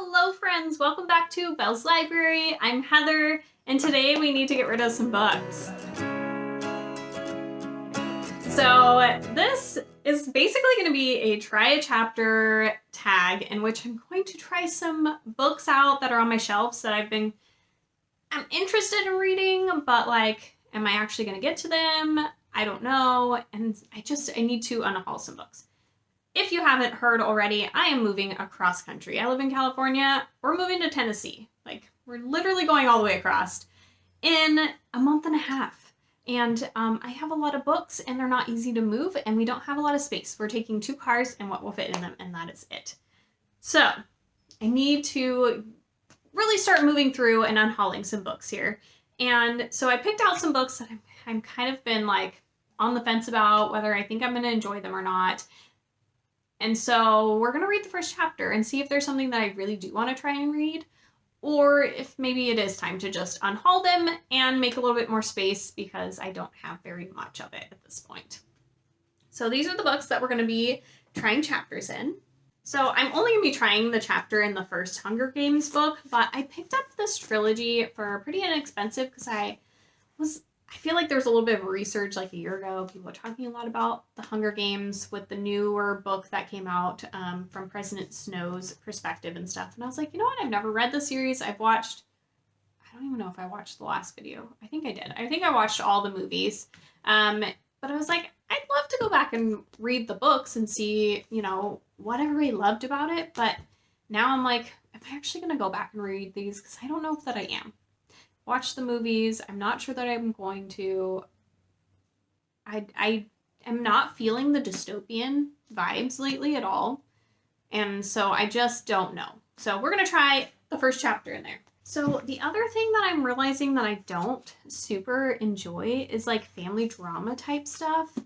Hello friends, welcome back to Belle's Library. I'm Heather, and today we need to get rid of some books. So this is basically going to be a try a chapter tag in which I'm going to try some books out that are on my shelves that I'm interested in reading, but like, am I actually going to get to them? I don't know, and I need to unhaul some books. If you haven't heard already, I am moving across country. I live in California. We're moving to Tennessee. Like, we're literally going all the way across in a month and a half. And I have a lot of books, and they're not easy to move, and we don't have a lot of space. We're taking 2 cars and what will fit in them, and that is it. So, I need to really start moving through and unhauling some books here. And so I picked out some books that I'm kind of been like on the fence about whether I think I'm going to enjoy them or not. And so we're going to read the first chapter and see if there's something that I really do want to try and read, or if maybe it is time to just unhaul them and make a little bit more space because I don't have very much of it at this point. So these are the books that we're going to be trying chapters in. So I'm only going to be trying the chapter in the first Hunger Games book, but I picked up this trilogy for pretty inexpensive because I feel like there was a little bit of research like a year ago. People were talking a lot about the Hunger Games with the newer book that came out from President Snow's perspective and stuff. And I was like, you know what? I've never read the series. I don't even know if I watched the last video. I think I did. I think I watched all the movies. But I was like, I'd love to go back and read the books and see, you know, what everybody loved about it. But now I'm like, am I actually going to go back and read these? Because I don't know if that I am. Watch the movies. I'm not sure that I'm going to. I am not feeling the dystopian vibes lately at all. And so I just don't know. So we're going to try the first chapter in there. So the other thing that I'm realizing that I don't super enjoy is like family drama type stuff.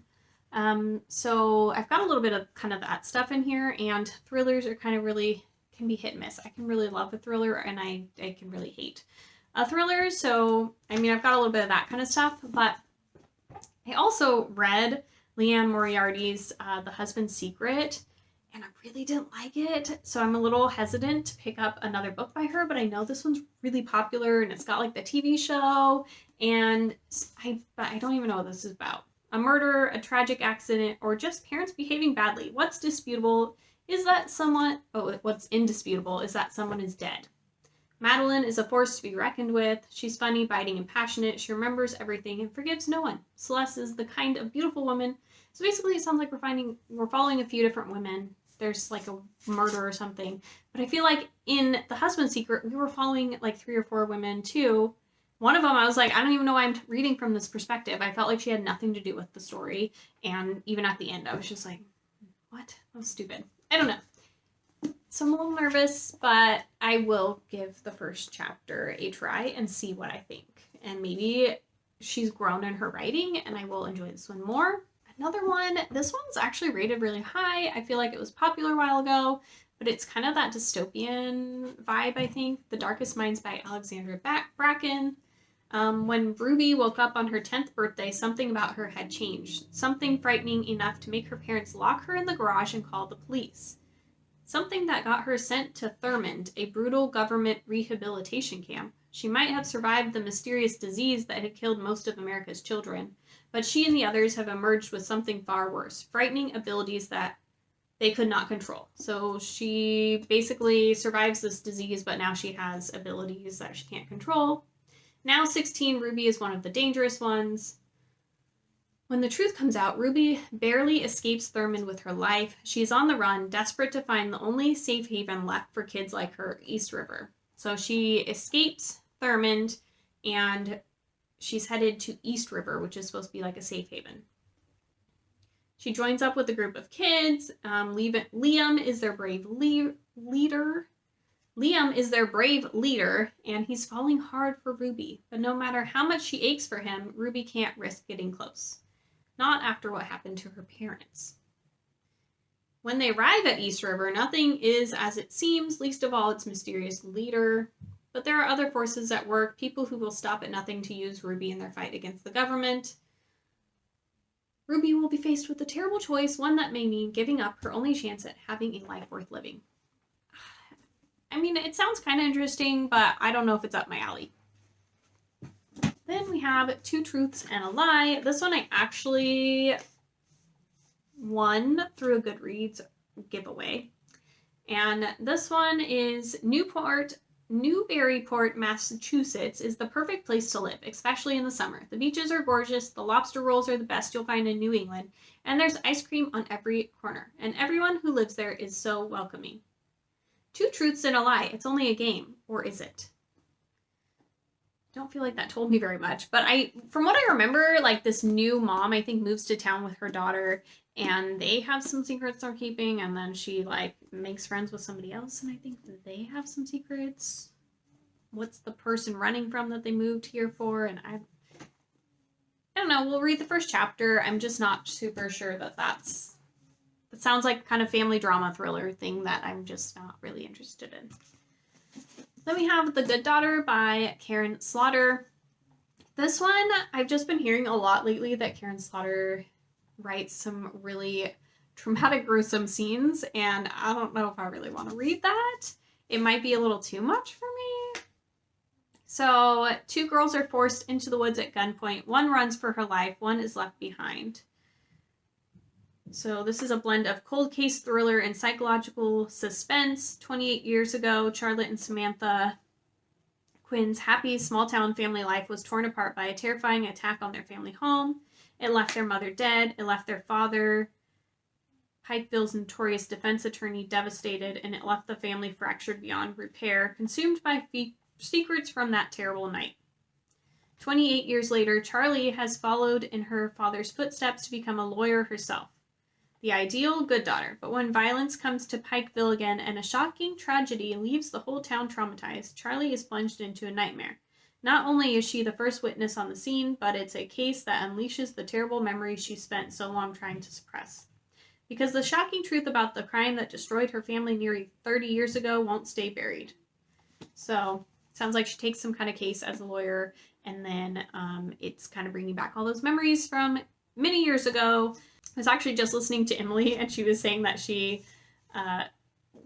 So I've got a little bit of kind of that stuff in here, and thrillers are kind of really, can be hit and miss. I can really love a thriller and I can really hate a thriller. So, I mean, I've got a little bit of that kind of stuff, but I also read Leanne Moriarty's The Husband's Secret, and I really didn't like it. So I'm a little hesitant to pick up another book by her, but I know this one's really popular and it's got like the TV show, and I don't even know what this is about. A murder, a tragic accident, or just parents behaving badly. What's indisputable is that someone is dead. Madeline is a force to be reckoned with. She's funny, biting, and passionate. She remembers everything and forgives no one. Celeste is the kind of beautiful woman. So basically it sounds like we're following a few different women. There's like a murder or something. But I feel like in The Husband's Secret, we were following like 3 or 4 women too. One of them, I was like, I don't even know why I'm reading from this perspective. I felt like she had nothing to do with the story. And even at the end, I was just like, what? That was stupid. I don't know. So I'm a little nervous, but I will give the first chapter a try and see what I think. And maybe she's grown in her writing and I will enjoy this one more. Another one, this one's actually rated really high. I feel like it was popular a while ago, but it's kind of that dystopian vibe, I think. The Darkest Minds by Alexandra Bracken. When Ruby woke up on her 10th birthday, something about her had changed. Something frightening enough to make her parents lock her in the garage and call the police. Something that got her sent to Thurmond, a brutal government rehabilitation camp. She might have survived the mysterious disease that had killed most of America's children, but she and the others have emerged with something far worse, frightening abilities that they could not control. So she basically survives this disease, but now she has abilities that she can't control. Now 16, Ruby is one of the dangerous ones. When the truth comes out, Ruby barely escapes Thurmond with her life. She's on the run, desperate to find the only safe haven left for kids like her, East River. So she escapes Thurmond, and she's headed to East River, which is supposed to be like a safe haven. She joins up with a group of kids. Liam is their brave leader. Liam is their brave leader, and he's falling hard for Ruby. But no matter how much she aches for him, Ruby can't risk getting close. Not after what happened to her parents. When they arrive at East River, nothing is as it seems, least of all its mysterious leader. But there are other forces at work, people who will stop at nothing to use Ruby in their fight against the government. Ruby will be faced with a terrible choice, one that may mean giving up her only chance at having a life worth living. I mean, it sounds kind of interesting, but I don't know if it's up my alley. Then we have Two Truths and a Lie. This one I actually won through a Goodreads giveaway. And this one is Newburyport, Massachusetts is the perfect place to live, especially in the summer. The beaches are gorgeous, the lobster rolls are the best you'll find in New England, and there's ice cream on every corner, and everyone who lives there is so welcoming. Two Truths and a Lie. It's only a game, or is it? Don't feel like that told me very much, but from what I remember, like this new mom, I think, moves to town with her daughter, and they have some secrets they're keeping, and then she like makes friends with somebody else, and I think that they have some secrets. What's the person running from that they moved here for? And I don't know. We'll read the first chapter. I'm just not super sure that sounds like kind of family drama thriller thing that I'm just not really interested in. Then we have The Good Daughter by Karen Slaughter. This one, I've just been hearing a lot lately that Karen Slaughter writes some really traumatic, gruesome scenes, and I don't know if I really want to read that. It might be a little too much for me. So, two girls are forced into the woods at gunpoint. One runs for her life, one is left behind. So this is a blend of cold case thriller and psychological suspense. 28 years ago, Charlotte and Samantha Quinn's happy small-town family life was torn apart by a terrifying attack on their family home. It left their mother dead. It left their father, Pikeville's notorious defense attorney, devastated, and it left the family fractured beyond repair, consumed by secrets from that terrible night. 28 years later, Charlie has followed in her father's footsteps to become a lawyer herself. The ideal good daughter, but when violence comes to Pikeville again and a shocking tragedy leaves the whole town traumatized, Charlie is plunged into a nightmare. Not only is she the first witness on the scene, but it's a case that unleashes the terrible memories she spent so long trying to suppress. Because the shocking truth about the crime that destroyed her family nearly 30 years ago won't stay buried. So, sounds like she takes some kind of case as a lawyer, and then it's kind of bringing back all those memories from many years ago. I was actually just listening to Emily, and she was saying that she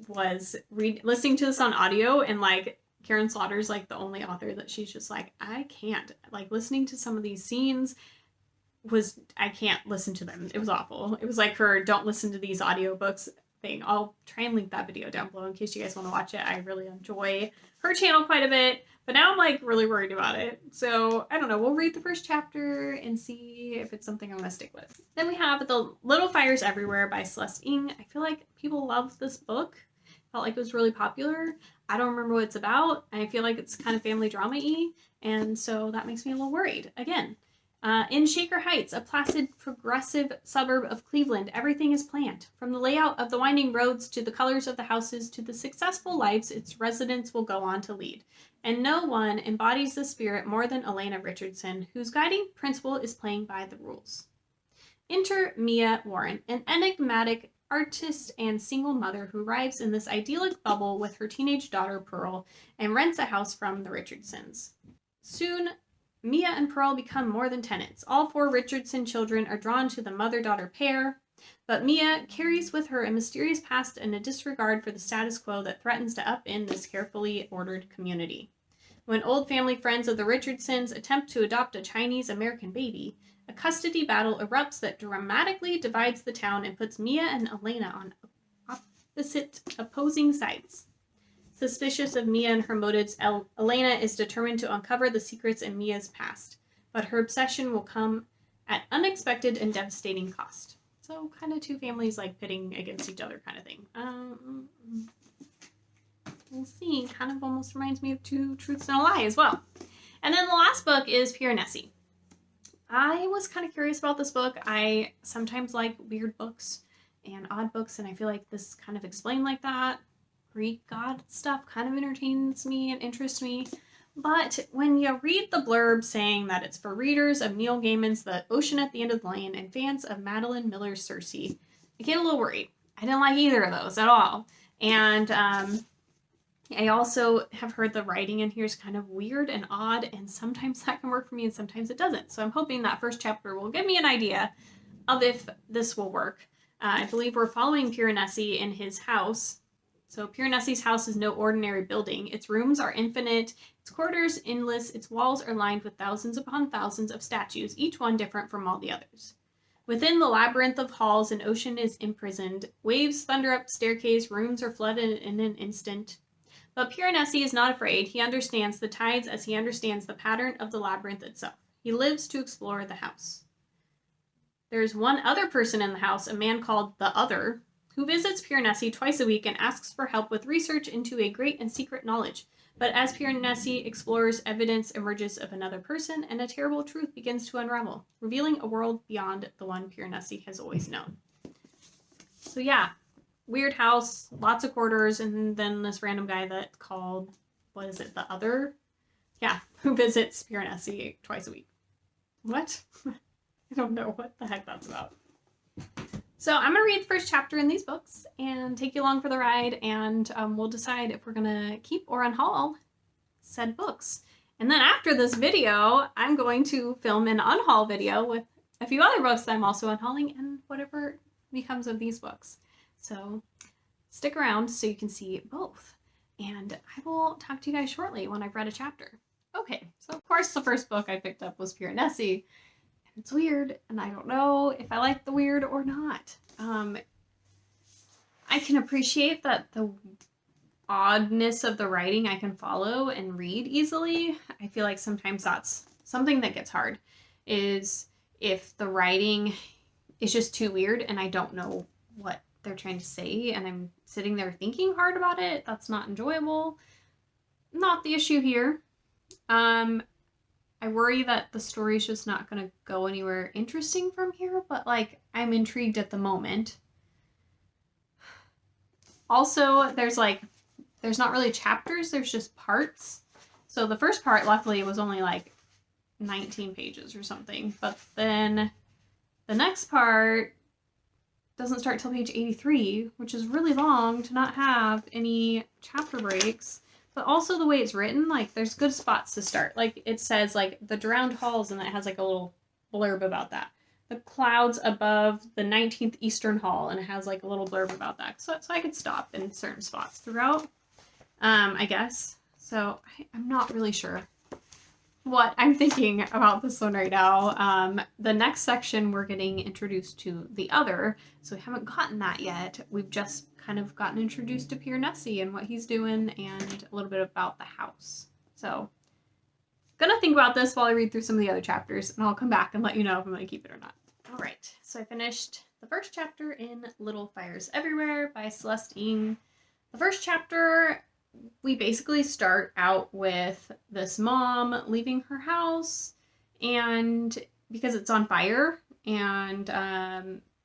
was listening to this on audio, and like Karen Slaughter's like the only author that she's just like, I can't, like, listening to some of these scenes I can't listen to them. It was awful. It was like her don't listen to these audiobooks thing. I'll try and link that video down below in case you guys want to watch it. I really enjoy her channel quite a bit, but now I'm like really worried about it. So I don't know. We'll read the first chapter and see if it's something I'm going to stick with. Then we have The Little Fires Everywhere by Celeste Ng. I feel like people love this book. Felt like it was really popular. I don't remember what it's about. I feel like it's kind of family drama-y, and so that makes me a little worried. Again, in Shaker Heights, a placid, progressive suburb of Cleveland, everything is planned. From the layout of the winding roads to the colors of the houses to the successful lives its residents will go on to lead. And no one embodies the spirit more than Elena Richardson, whose guiding principle is playing by the rules. Enter Mia Warren, an enigmatic artist and single mother who arrives in this idyllic bubble with her teenage daughter Pearl and rents a house from the Richardsons. Soon, Mia and Pearl become more than tenants. All four Richardson children are drawn to the mother-daughter pair, but Mia carries with her a mysterious past and a disregard for the status quo that threatens to upend this carefully ordered community. When old family friends of the Richardsons attempt to adopt a Chinese-American baby, a custody battle erupts that dramatically divides the town and puts Mia and Elena on opposing sides. Suspicious of Mia and her motives, Elena is determined to uncover the secrets in Mia's past, but her obsession will come at unexpected and devastating cost. So kind of two families like pitting against each other kind of thing. We'll see. Kind of almost reminds me of Two Truths and a Lie as well. And then the last book is Piranesi. I was kind of curious about this book. I sometimes like weird books and odd books, and I feel like this kind of explained like that. Greek god stuff kind of entertains me and interests me. But when you read the blurb saying that it's for readers of Neil Gaiman's The Ocean at the End of the Lane and fans of Madeline Miller's Circe, I get a little worried. I didn't like either of those at all. And I also have heard the writing in here is kind of weird and odd, and sometimes that can work for me and sometimes it doesn't. So I'm hoping that first chapter will give me an idea of if this will work. I believe we're following Piranesi in his house, So Piranesi's house is no ordinary building. Its rooms are infinite, its corridors endless, its walls are lined with thousands upon thousands of statues, each one different from all the others. Within the labyrinth of halls, an ocean is imprisoned. Waves thunder up the staircase, rooms are flooded in an instant. But Piranesi is not afraid. He understands the tides as he understands the pattern of the labyrinth itself. He lives to explore the house. There's one other person in the house, a man called the Other, who visits Piranesi twice a week and asks for help with research into a great and secret knowledge. But as Piranesi explores, evidence emerges of another person, and a terrible truth begins to unravel, revealing a world beyond the one Piranesi has always known. So yeah, weird house, lots of quarters, and then this random guy that's called, what is it, the Other? Yeah, who visits Piranesi twice a week. What? I don't know what the heck that's about. So I'm going to read the first chapter in these books and take you along for the ride, and we'll decide if we're going to keep or unhaul said books. And then after this video, I'm going to film an unhaul video with a few other books that I'm also unhauling and whatever becomes of these books. So stick around so you can see both. And I will talk to you guys shortly when I've read a chapter. Okay, so of course the first book I picked up was Piranesi. It's weird, and I don't know if I like the weird or not. I can appreciate that the oddness of the writing I can follow and read easily. I feel like sometimes that's something that gets hard, is if the writing is just too weird and I don't know what they're trying to say and I'm sitting there thinking hard about it. That's not enjoyable. Not the issue here. I worry that the story's just not going to go anywhere interesting from here, but like I'm intrigued at the moment. Also, there's not really chapters, there's just parts. So the first part, luckily, was only like 19 pages or something, but then the next part doesn't start till page 83, which is really long to not have any chapter breaks. But also the way it's written, like, there's good spots to start. Like, it says, like, the drowned halls, and it has, like, a little blurb about that. The clouds above the 19th Eastern Hall, and it has, like, a little blurb about that. So I could stop in certain spots throughout, I guess. So I'm not really sure what I'm thinking about this one right now. The next section, we're getting introduced to the Other, so we haven't gotten that yet. We've just kind of gotten introduced to Piranesi and what he's doing and a little bit about the house. So gonna think about this while I read through some of the other chapters, and I'll come back and let you know if I'm gonna keep it or not. All right, so I finished the first chapter in Little Fires Everywhere by Celeste Ng. The first chapter, we basically start out with this mom leaving her house, and because it's on fire, and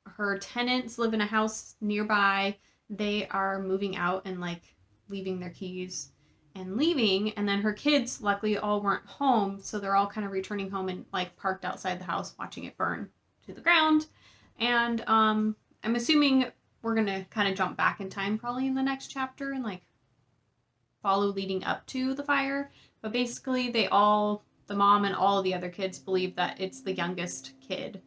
her tenants live in a house nearby. They are moving out and like leaving their keys and leaving, and then her kids luckily all weren't home, so they're all kind of returning home and like parked outside the house watching it burn to the ground. And I'm assuming we're gonna kind of jump back in time probably in the next chapter and like follow leading up to the fire. But basically the mom and all of the other kids believe that it's the youngest kid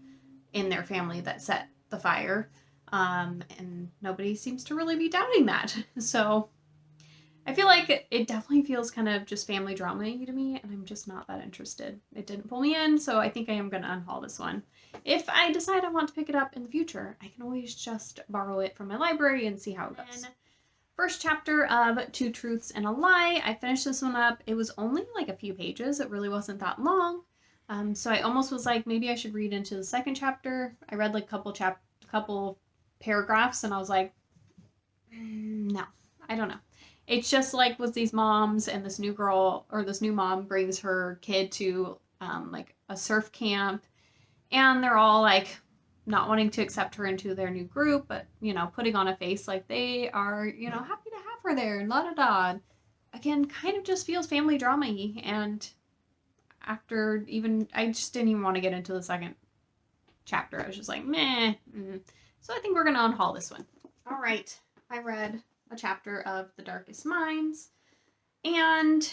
in their family that set the fire. And nobody seems to really be doubting that. So I feel like it definitely feels kind of just family drama-y to me, and I'm just not that interested. It didn't pull me in, so I think I am going to unhaul this one. If I decide I want to pick it up in the future, I can always just borrow it from my library and see how it goes. First chapter of Two Truths and a Lie. I finished this one up. It was only like a few pages. It really wasn't that long. So I almost was like, maybe I should read into the second chapter. I read like a couple paragraphs and I was like, no, I don't know. It's just like with these moms and this new girl, or this new mom brings her kid to like a surf camp, and they're all like not wanting to accept her into their new group, but you know, putting on a face like they are, you know, happy to have her there and la da da. Again, kind of just feels family drama-y, and after I just didn't even want to get into the second chapter. I was just like, meh. So I think we're going to unhaul this one. All right. I read a chapter of The Darkest Minds, and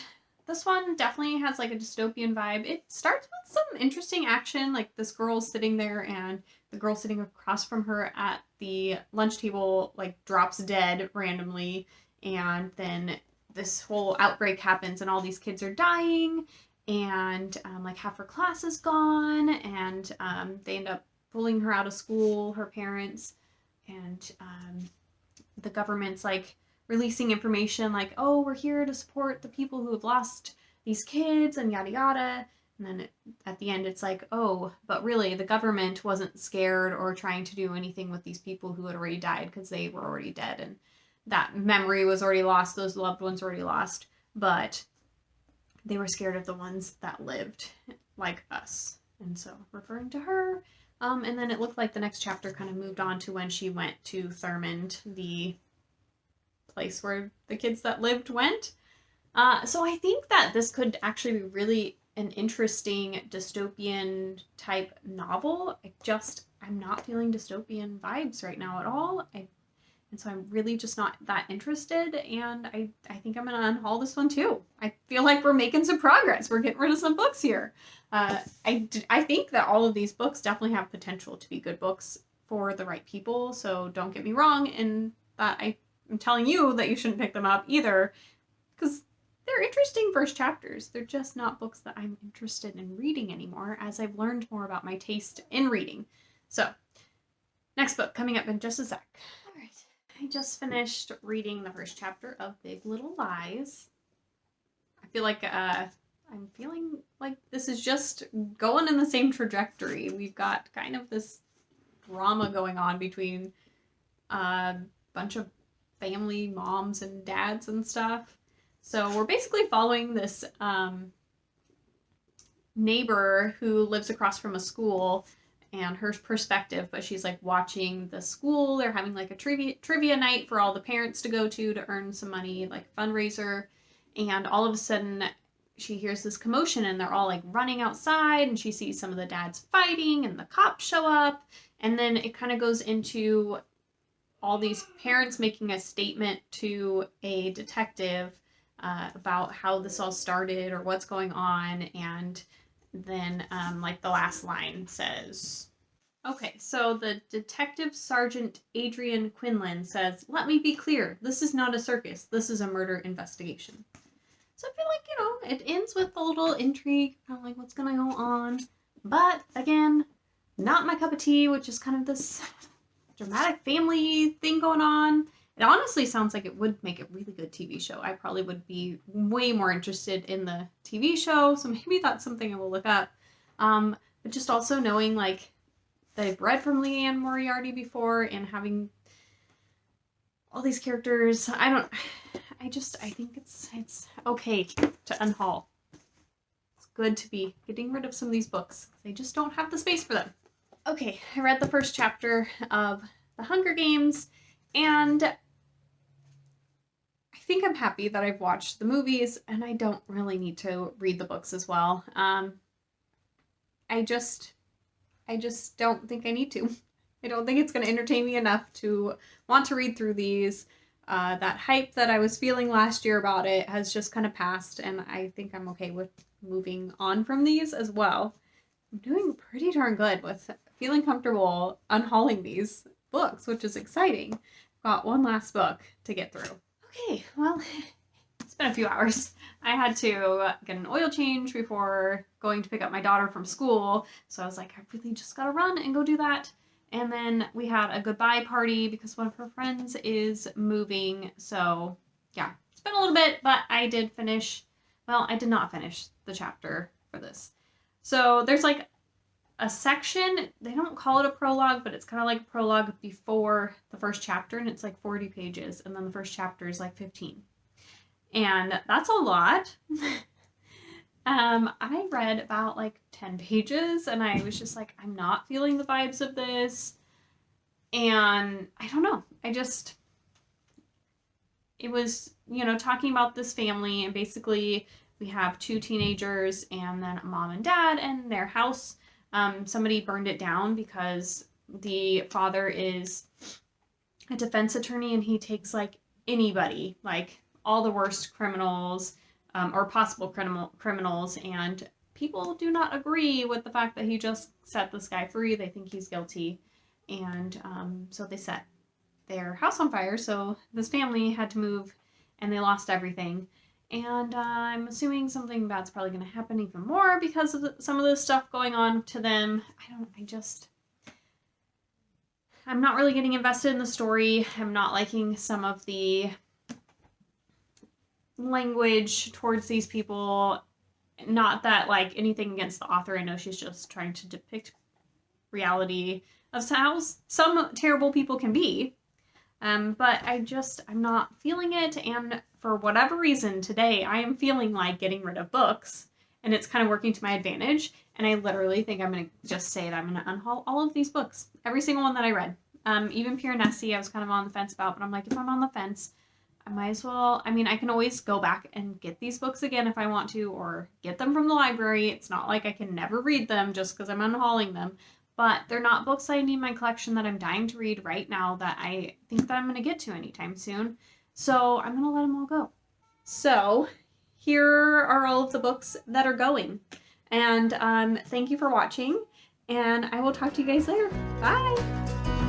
this one definitely has like a dystopian vibe. It starts with some interesting action, like this girl's sitting there and the girl sitting across from her at the lunch table like drops dead randomly, and then this whole outbreak happens and all these kids are dying, and like half her class is gone, and they end up pulling her out of school, her parents, and the government's like releasing information like, oh, we're here to support the people who have lost these kids and yada yada. And then at the end it's like, oh, but really the government wasn't scared or trying to do anything with these people who had already died because they were already dead, and that memory was already lost, those loved ones were already lost, but they were scared of the ones that lived, like us. And so referring to her. And then it looked like the next chapter kind of moved on to when she went to Thurmond, the place where the kids that lived went. So I think that this could actually be really an interesting dystopian type novel. I'm not feeling dystopian vibes right now at all. And so I'm really just not that interested, and I think I'm going to unhaul this one too. I feel like we're making some progress. We're getting rid of some books here. I think that all of these books definitely have potential to be good books for the right people, so don't get me wrong in that I'm telling you that you shouldn't pick them up either, because they're interesting first chapters. They're just not books that I'm interested in reading anymore, as I've learned more about my taste in reading. So, next book coming up in just a sec. All right. I just finished reading the first chapter of Big Little Lies. I feel like I'm feeling like this is just going in the same trajectory. We've got kind of this drama going on between a bunch of family moms and dads and stuff. So we're basically following this neighbor who lives across from a school and her perspective, but she's like watching the school. They're having like a trivia night for all the parents to go to earn some money, like fundraiser. And all of a sudden she hears this commotion and they're all like running outside, and she sees some of the dads fighting and the cops show up. And then it kind of goes into all these parents making a statement to a detective about how this all started or what's going on. And then like the last line says, okay, so the Detective Sergeant Adrian Quinlan says, "Let me be clear, this is not a circus, this is a murder investigation." So I feel like, it ends with a little intrigue, kind of like what's gonna go on. But again, not my cup of tea, which is kind of this dramatic family thing going on. It honestly sounds like it would make a really good TV show. I probably would be way more interested in the TV show, so maybe that's something I will look up. But just also knowing, like, that I've read from Leanne Moriarty before and having all these characters, I think it's okay to unhaul. It's good to be getting rid of some of these books. I just don't have the space for them. Okay, I read the first chapter of The Hunger Games, and I think I'm happy that I've watched the movies and I don't really need to read the books as well. I just don't think I need to. I don't think it's going to entertain me enough to want to read through these. That hype that I was feeling last year about it has just kind of passed, and I think I'm okay with moving on from these as well. I'm doing pretty darn good with feeling comfortable unhauling these books, which is exciting. Got one last book to get through. Okay, well, it's been a few hours. I had to get an oil change before going to pick up my daughter from school, so I was like, I really just gotta run and go do that. And then we had a goodbye party because one of her friends is moving, so yeah, it's been a little bit, but I did finish, well, I did not finish the chapter for this. So there's like a section, they don't call it a prologue, but it's kind of like a prologue before the first chapter, and it's like 40 pages, and then the first chapter is like 15. And that's a lot. I read about like 10 pages, and I was just like, I'm not feeling the vibes of this, and I don't know, it was, talking about this family, and basically we have two teenagers and then a mom and dad, and their house, somebody burned it down because the father is a defense attorney, and he takes like anybody, like all the worst criminals, or possible criminals, and people do not agree with the fact that he just set this guy free. They think he's guilty, and so they set their house on fire. So this family had to move and they lost everything. And I'm assuming something bad's probably going to happen even more because of some of the stuff going on to them. I'm not really getting invested in the story. I'm not liking some of the language towards these people. Not that, like, anything against the author. I know she's just trying to depict reality of how some terrible people can be. But I'm not feeling it, and for whatever reason today I am feeling like getting rid of books, and it's kind of working to my advantage, and I literally think I'm going to just say that I'm going to unhaul all of these books. Every single one that I read. Even Pure Nessie I was kind of on the fence about, but I'm like, if I'm on the fence, I might as well, I mean, I can always go back and get these books again if I want to, or get them from the library. It's not like I can never read them just because I'm unhauling them. But they're not books I need in my collection that I'm dying to read right now that I think that I'm going to get to anytime soon. So I'm going to let them all go. So here are all of the books that are going. And thank you for watching. And I will talk to you guys later. Bye!